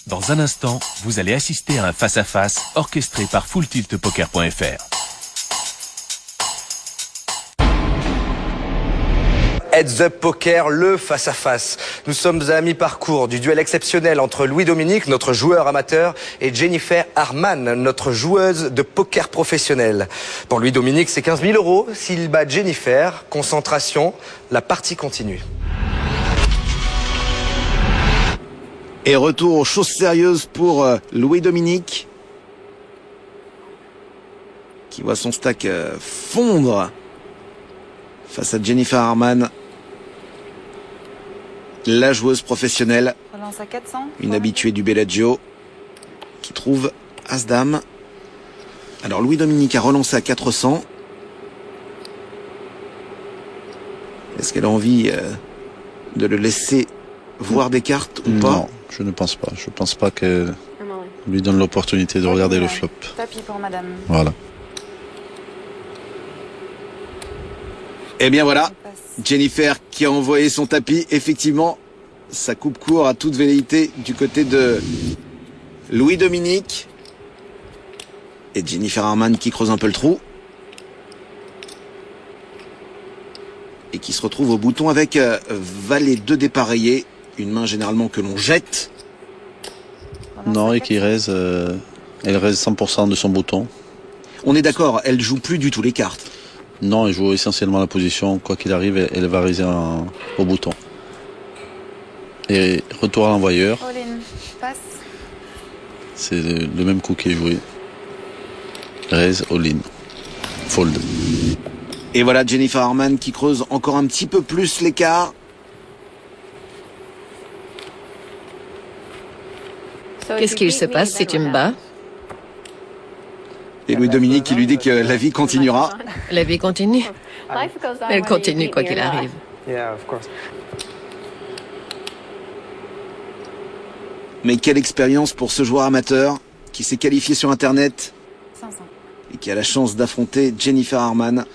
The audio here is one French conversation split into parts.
Dans un instant, vous allez assister à un face-à-face orchestré par fulltiltpoker.fr. Heads Up Poker, le face-à-face. Nous sommes à mi-parcours du duel exceptionnel entre Louis-Dominique, notre joueur amateur, et Jennifer Harman, notre joueuse de poker professionnelle. Pour Louis-Dominique, c'est 15 000 €. S'il bat Jennifer, concentration, la partie continue. Et retour aux choses sérieuses pour Louis-Dominique, qui voit son stack fondre face à Jennifer Harman, la joueuse professionnelle, Relance à 400. une habituée du Bellagio, qui trouve As-Dame. Alors Louis-Dominique a relancé à 400. Est-ce qu'elle a envie de le laisser voir des cartes ou pas? Non, je ne pense pas. Je pense pas qu'elle lui donne l'opportunité de regarder le flop. Tapis pour madame. Voilà. Eh bien voilà, Jennifer qui a envoyé son tapis. Effectivement, ça coupe court à toute velléité du côté de Louis-Dominique. Et Jennifer Harman qui creuse un peu le trou. Et qui se retrouve au bouton avec valet 2 dépareillé. Une main généralement que l'on jette. Non, et qui raise, elle raise 100% de son bouton. On est d'accord, elle joue plus du tout les cartes. Non, elle joue essentiellement la position. Quoi qu'il arrive, elle va raiser au bouton. Et retour à l'envoyeur. All in. Passe. C'est le même coup qui est joué. Raise, all-in. Fold. Et voilà Jennifer Harman qui creuse encore un petit peu plus l'écart. Qu'est-ce qu'il se passe si tu me bats? Et Louis-Dominique qui lui dit que la vie continuera. La vie continue. Elle continue quoi qu'il arrive. Mais quelle expérience pour ce joueur amateur qui s'est qualifié sur Internet 500. et qui a la chance d'affronter Jennifer Harman.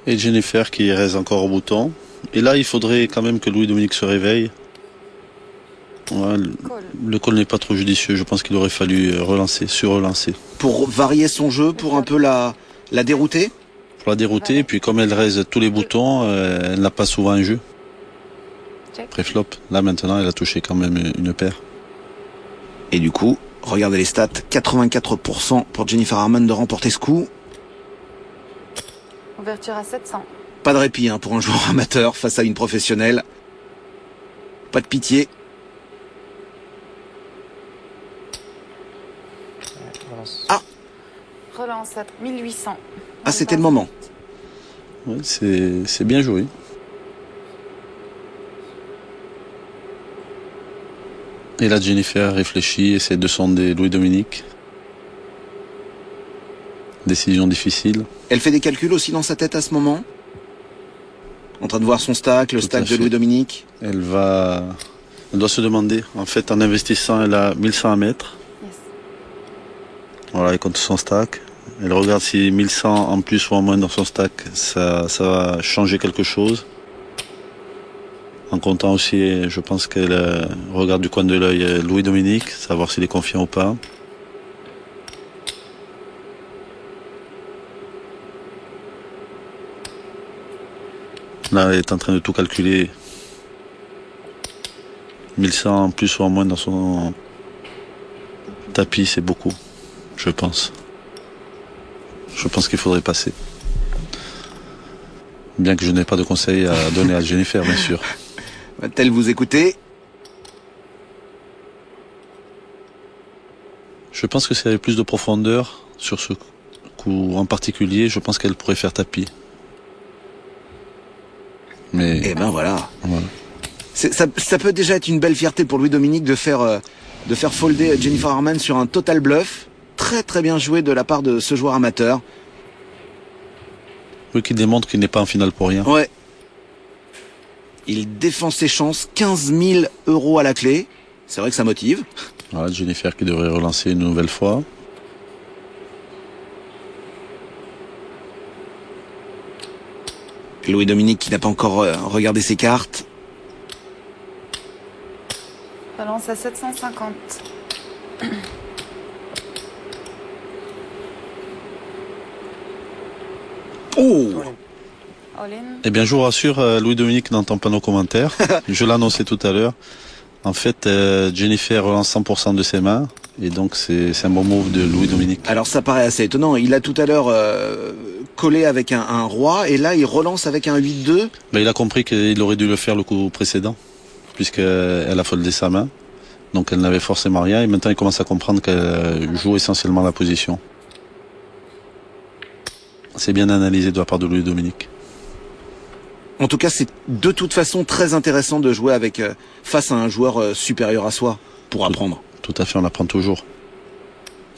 Et Jennifer qui reste encore au bouton. Et là, il faudrait quand même que Louis-Dominique se réveille. Ouais, le call n'est pas trop judicieux. Je pense qu'il aurait fallu sur-relancer. Pour varier son jeu, pour un peu la dérouter. Pour la dérouter, et puis comme elle raise tous les boutons, elle n'a pas souvent un jeu. Pré-flop. Là maintenant, elle a touché quand même une paire. Et du coup, regardez les stats, 84% pour Jennifer Harman de remporter ce coup. Ouverture à 700. Pas de répit pour un joueur amateur face à une professionnelle. Pas de pitié. Ah, Relance à 1800. ah c'était le moment. Ouais, c'est bien joué. Et là, Jennifer réfléchit, essaie de sonder Louis-Dominique. Décision difficile. Elle fait des calculs aussi dans sa tête à ce moment. En train de voir son stack, le stack de Louis-Dominique. Elle doit se demander. En fait, en investissant, elle a 1100 à mettre. Yes. Voilà, elle compte son stack. Elle regarde si 1100 en plus ou en moins dans son stack, ça va changer quelque chose. En comptant aussi, je pense qu'elle regarde du coin de l'œil Louis-Dominique, savoir s'il est confiant ou pas. Là, elle est en train de tout calculer. 1100 en plus ou en moins dans son tapis, c'est beaucoup, je pense. Je pense qu'il faudrait passer. Bien que je n'ai pas de conseils à donner à Jennifer, bien sûr. Va-t-elle vous écouter? Je pense que s'il y avait plus de profondeur sur ce coup en particulier, je pense qu'elle pourrait faire tapis. Mais Eh ben voilà. Ça peut déjà être une belle fierté pour Louis-Dominique de faire folder Jennifer Harman sur un total bluff. Très très bien joué de la part de ce joueur amateur. Oui, qui démontre qu'il n'est pas en finale pour rien. Ouais. Il défend ses chances, 15 000 € à la clé. C'est vrai que ça motive. Voilà, Jennifer qui devrait relancer une nouvelle fois. Louis-Dominique qui n'a pas encore regardé ses cartes. Relance à 750. Oh! All-in. Eh bien, je vous rassure, Louis-Dominique n'entend pas nos commentaires. Je l'annonçais tout à l'heure. En fait, Jennifer relance 100% de ses mains. Et donc, c'est un bon move de Louis-Dominique. Alors ça paraît assez étonnant. Il a tout à l'heure collé avec un roi et là il relance avec un 8-2. Ben, il a compris qu'il aurait dû le faire le coup précédent, puisqu'elle a foldé sa main. Donc elle n'avait forcément rien. Et maintenant, il commence à comprendre qu'elle joue essentiellement la position. C'est bien analysé de la part de Louis-Dominique. En tout cas, c'est de toute façon très intéressant de jouer avec face à un joueur supérieur à soi pour apprendre. Tout à fait, on apprend toujours.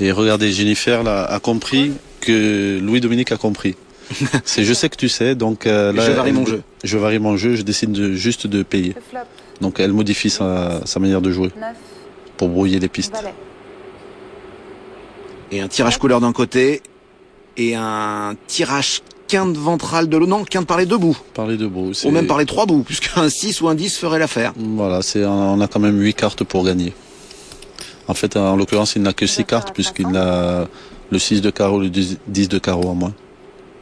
Et regardez, Jennifer là, a compris que Louis-Dominique a compris. Je sais que tu sais, donc là, je varie mon jeu. Je varie mon jeu, je décide juste de payer. Le flop. Donc elle modifie sa manière de jouer 9. pour brouiller les pistes. Valet. Et un tirage couleur d'un côté et un tirage quinte ventrale de l'autre. Non, quinte par les deux bouts. Par les deux bouts. Ou même par les trois bouts, puisqu'un 6 ou un 10 ferait l'affaire. Voilà, on a quand même 8 cartes pour gagner. En fait, en l'occurrence, il n'a que 6 cartes puisqu'il a le 6 de carreau, le 10 de carreau en moins.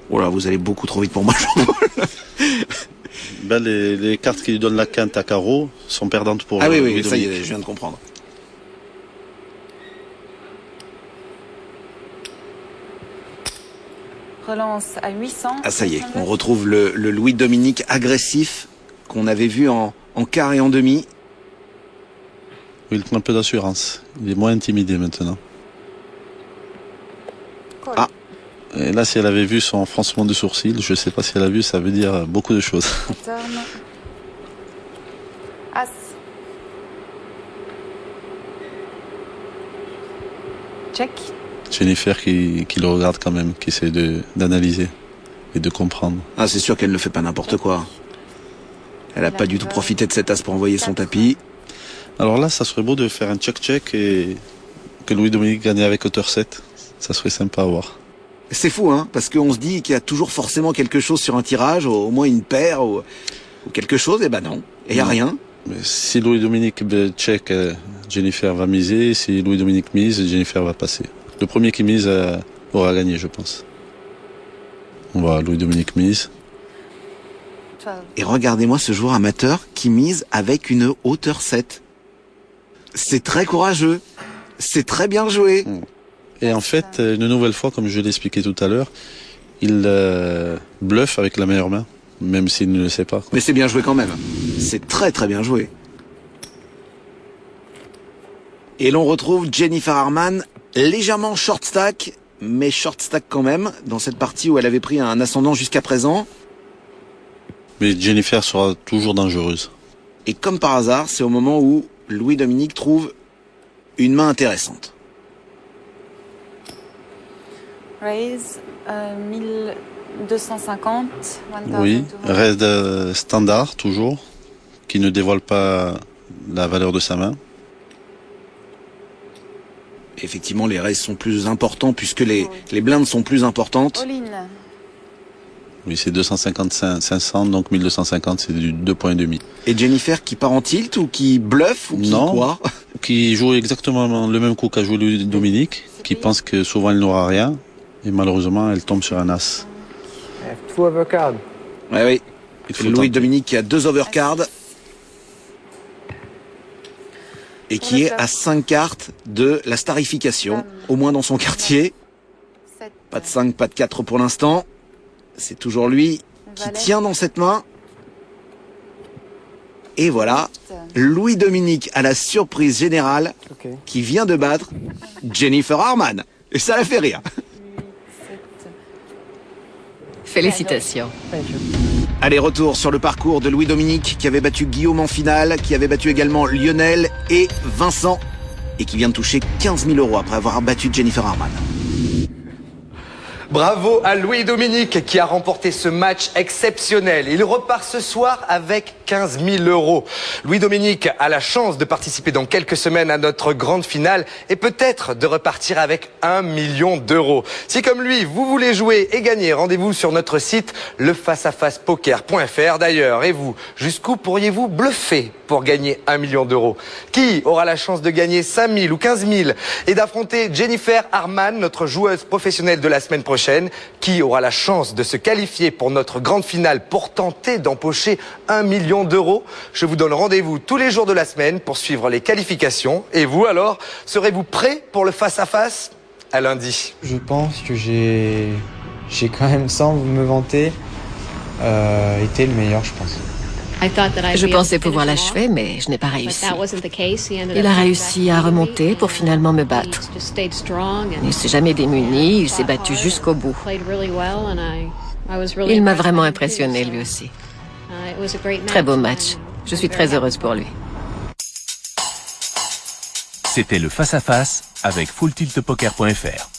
Oh là, vous allez beaucoup trop vite pour moi, Jean-Paul. Ben, les cartes qui lui donnent la quinte à carreau sont perdantes pour Ah oui, Louis-Dominique. ça y est, je viens de comprendre. Relance à 800. Ah ça y est, on retrouve le Louis-Dominique agressif qu'on avait vu en quart et en demi. Il prend un peu d'assurance. Il est moins intimidé maintenant. Call. Ah. Et là, si elle avait vu son froncement de sourcil, je ne sais pas si elle a vu, ça veut dire beaucoup de choses. Turn. As. Check. Jennifer qui le regarde quand même, qui essaie d'analyser et de comprendre. Ah, c'est sûr qu'elle ne fait pas n'importe quoi. Elle n'a pas du tout profité de cet as pour envoyer son tapis. Alors là, ça serait beau de faire un check-check et que Louis-Dominique gagne avec hauteur 7. Ça serait sympa à voir. C'est fou, hein, parce qu'on se dit qu'il y a toujours forcément quelque chose sur un tirage, au moins une paire ou quelque chose, et ben non, et il n'y a rien. Mais si Louis-Dominique check, Jennifer va miser. Si Louis-Dominique mise, Jennifer va passer. Le premier qui mise aura gagné, je pense. On va Louis-Dominique mise. 12. Et regardez-moi ce joueur amateur qui mise avec une hauteur 7. C'est très courageux. C'est très bien joué. Et en fait, une nouvelle fois, comme je l'ai expliqué tout à l'heure, il bluffe avec la meilleure main, même s'il ne le sait pas. Mais c'est bien joué quand même. C'est très très bien joué. Et l'on retrouve Jennifer Harman, légèrement short stack, mais short stack quand même, dans cette partie où elle avait pris un ascendant jusqu'à présent. Mais Jennifer sera toujours dangereuse. Et comme par hasard, c'est au moment où Louis-Dominique trouve une main intéressante. Raise 1250. Oui, reste standard toujours, qui ne dévoile pas la valeur de sa main. Effectivement, les raises sont plus importants puisque les blindes sont plus importantes. All-in. Oui, c'est 255, donc 1250, c'est du 2,5 points. Et Jennifer qui part en tilt ou qui bluffe ou qui Non. quoi? Qui joue exactement le même coup qu'a joué Louis-Dominique, qui pense que souvent il n'aura rien, et malheureusement elle tombe sur un as. Two overcard. Ouais, oui. Il faut Louis-Dominique qui a 2 overcards et qui est à 5 cartes de la starification, au moins dans son quartier. 7. Pas de 5, pas de 4 pour l'instant. C'est toujours lui qui Valet. tient dans cette main. Et voilà, Louis-Dominique à la surprise générale Ok. qui vient de battre Jennifer Harman. Et ça la fait rire. 7. Félicitations. Thank you. Allez, retour sur le parcours de Louis-Dominique qui avait battu Guillaume en finale, qui avait battu également Lionel et Vincent et qui vient de toucher 15 000 € après avoir battu Jennifer Harman. Bravo à Louis-Dominique qui a remporté ce match exceptionnel. Il repart ce soir avec 15 000 €. Louis-Dominique a la chance de participer dans quelques semaines à notre grande finale et peut-être de repartir avec 1 million d'euros. Si comme lui, vous voulez jouer et gagner, rendez-vous sur notre site lefaceafacepoker.fr. D'ailleurs, et vous, jusqu'où pourriez-vous bluffer ? pour gagner 1 million d'euros? Qui aura la chance de gagner 5 000 ou 15 000 et d'affronter Jennifer Harman, notre joueuse professionnelle de la semaine prochaine? Qui aura la chance de se qualifier pour notre grande finale pour tenter d'empocher 1 million d'euros? Je vous donne rendez-vous tous les jours de la semaine pour suivre les qualifications. Et vous alors, serez-vous prêts pour le face-à-face? À lundi. Je pense que j'ai quand même, sans me vanter, été le meilleur, je pense. Je pensais pouvoir l'achever, mais je n'ai pas réussi. Il a réussi à remonter pour finalement me battre. Il ne s'est jamais démuni, il s'est battu jusqu'au bout. Il m'a vraiment impressionné lui aussi. Très beau match. Je suis très heureuse pour lui. C'était le face-à-face avec fulltiltpoker.fr.